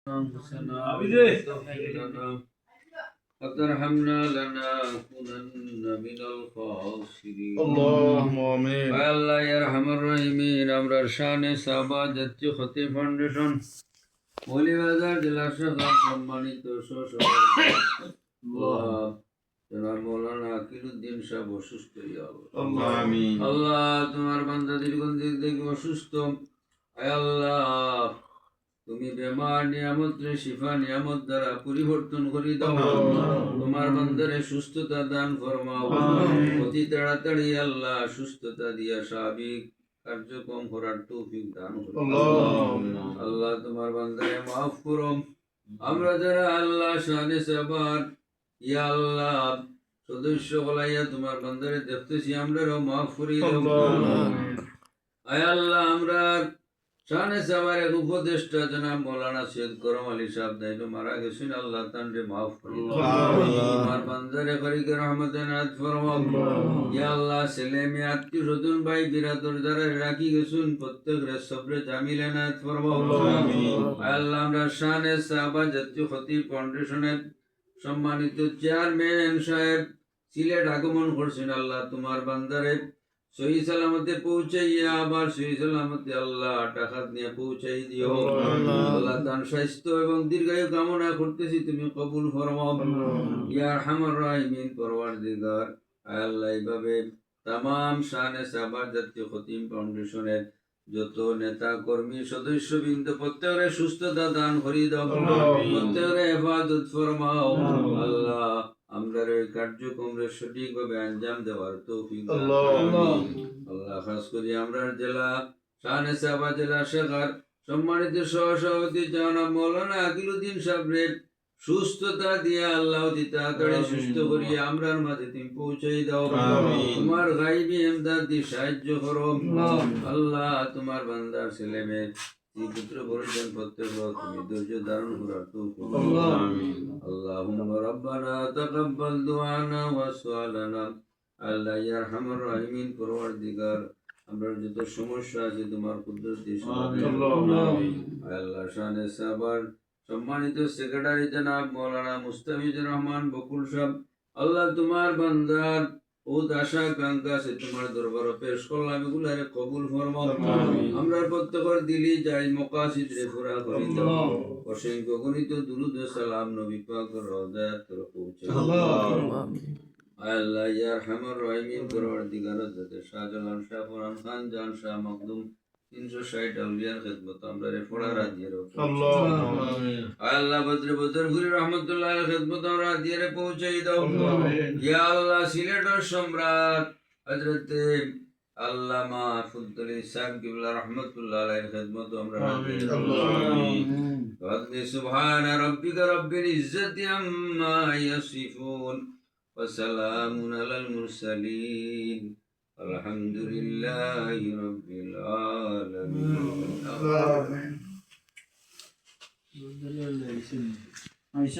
أنفسنا وترحمنا لنكونن من الخاسرين اللهم آمين আল্লাহ ইয়া আরহামার রাহিমিন আমরার শানে সাহাবা জাতীয় খতি ফাউন্ডেশন মৌলভীবাজার জেলা শাখা সম্মানিত জনাব মৌলানা আকিলউদ্দিন সাহেব অসুস্থ আল্লাহ আমিন আল্লাহ তোমার বান্দা দীর্ঘদিন থেকে অসুস্থ আয় আল্লাহ তুমি বেমার নিয়ামত রে শিফা নিয়ামত দ্বারা পরিবর্তন করে দাও তোমার বান্দারে সুস্থতা দান ফরমাও অতি তাড়াতাড়ি আল্লাহ সুস্থতা দিয়া স্বাভাবিক কার্যক্রম করার তৌফিক দান করো আল্লাহ তোমার বান্দারে মাফ করো আমরা যারা আল্লাহ শানে সাবার ইয়া আল্লাহ সদস্য বলাইয়া তোমার বান্দারে দেখতেছি আমরাও মাফ করি দাও আয় আল্লাহ আমরা শানে সাবার এক উপদেষ্টা জনাব মৌলানা সৈয়দ করম আলী সাহেব দাইলো মারা গেছেন আল্লাহ তানরে মাফ করি তোমার বান্দারে করিকে রহমতে নাত ফরমাও ইয়া আল্লাহ ছেলে মেয়ে আত্মীয় স্বজন ভাই বিরাদর যারা রাখি গেছেন প্রত্যেক রে সবরে জামিলে নাত ফরমাও আল্লাহ আমরা শানে সাহাবা জাতীয় খতিব ফাউন্ডেশনের সম্মানিত চেয়ারম্যান সাহেব সিলেট আগমন করছেন আল্লাহ তোমার বান্দারে সহি সালামতে পৌঁছাইয়া আবার সহি সালামতে আল্লাহ টাকা নিয়ে পৌঁছাই দিও আল্লাহ তার স্বাস্থ্য এবং দীর্ঘায়ু কামনা করতেছি তুমি কবুল ফরমাও ইয়া আরহামার রাহিমিন পরওয়ারদিগার আল্লাহ এইভাবে তামাম শানে সাহাবার জাতীয় খতিম ফাউন্ডেশনের যত নেতা কর্মী সদস্যবৃন্দ প্রত্যেকের সুস্থতা দান করি দাও প্রত্যেকের হেফাজত ফরমাও আল্লাহ আমরা এই কার্যক্রমের সঠিকভাবে আঞ্জাম দেওয়ার তৌফিক আল্লাহ খাস করে আমরা জেলা শানে সাহাবা জেলা শাখার সম্মানিত সহসভাপতি জনাব মৌলানা আকিলউদ্দিন সাহেবের সুস্থতা দিয়ে আল্লাহ তাড়াতাড়ি সুস্থ করিয়া আমরার মাঝে তুমি পৌঁছাই দাও তোমার গাইবি এমদাদ দিয়ে সাহায্য করো আল্লাহ তোমার বান্দার ছেলে মেয়ে পুত্র পরিজন প্রত্যেক তুমি ধৈর্য ধারণ করার তৌফিক আল্লাহুম্মা রাব্বানা তাকাব্বাল দুআনা ওয়া সুআলানা আল্লাহ ইয়া আরহামার রাহিমিন পরওয়ারদিগার আমরা যত সমস্যা আছে তোমার কুদরত দিয়ে আল্লাহ শানে সাবার সম্মানিত সেক্রেটারি জনাব মৌলানা মুস্তাফিজুর রহমান বকুল সাহেব আল্লাহ তোমার বান্দার বহুত আশা আকাঙ্ক্ষা আছে তোমার দরবারে পেশ করলাম এগুলারে কবুল ফরমাও আমরা প্রত্যেকের দিলি যাই মকাসিদ রে পুরা করি দাও অসংখ্য গণিত দুরূদ ও সালাম নবী পাকের রওজায় তরফ পৌঁছে আল্লাহ ইয়া আরহামার রাহিমিন পরওয়ারদিগার হযরত শাহজালাল শাহ ফরহান খান জান শাহ মখদুম 360 আউলিয়ার খিদমত আমরা রে পড়া রাজিয়ে রাখো আল্লাহ বদর গুরি রহমাতুল্লাহ আলাইহি খিদমত আমরা রাজিয়ে রে পৌঁছাই দাও ইয়া আল্লাহ সিলেটের সম্রাট হযরত আল্লামা ফুদ্দুলি সাহেব কিবলা রহমাতুল্লাহ আলাইহি খিদমত আমরা রাজিয়ে রাখো সুবহান রাব্বিকা রাব্বিল ইজ্জাতি আম্মা ইয়াসিফুন ওয়া সালামুন আলাল মুরসালিন আলহামদুলিল্লাহি রাব্বিল আলামিন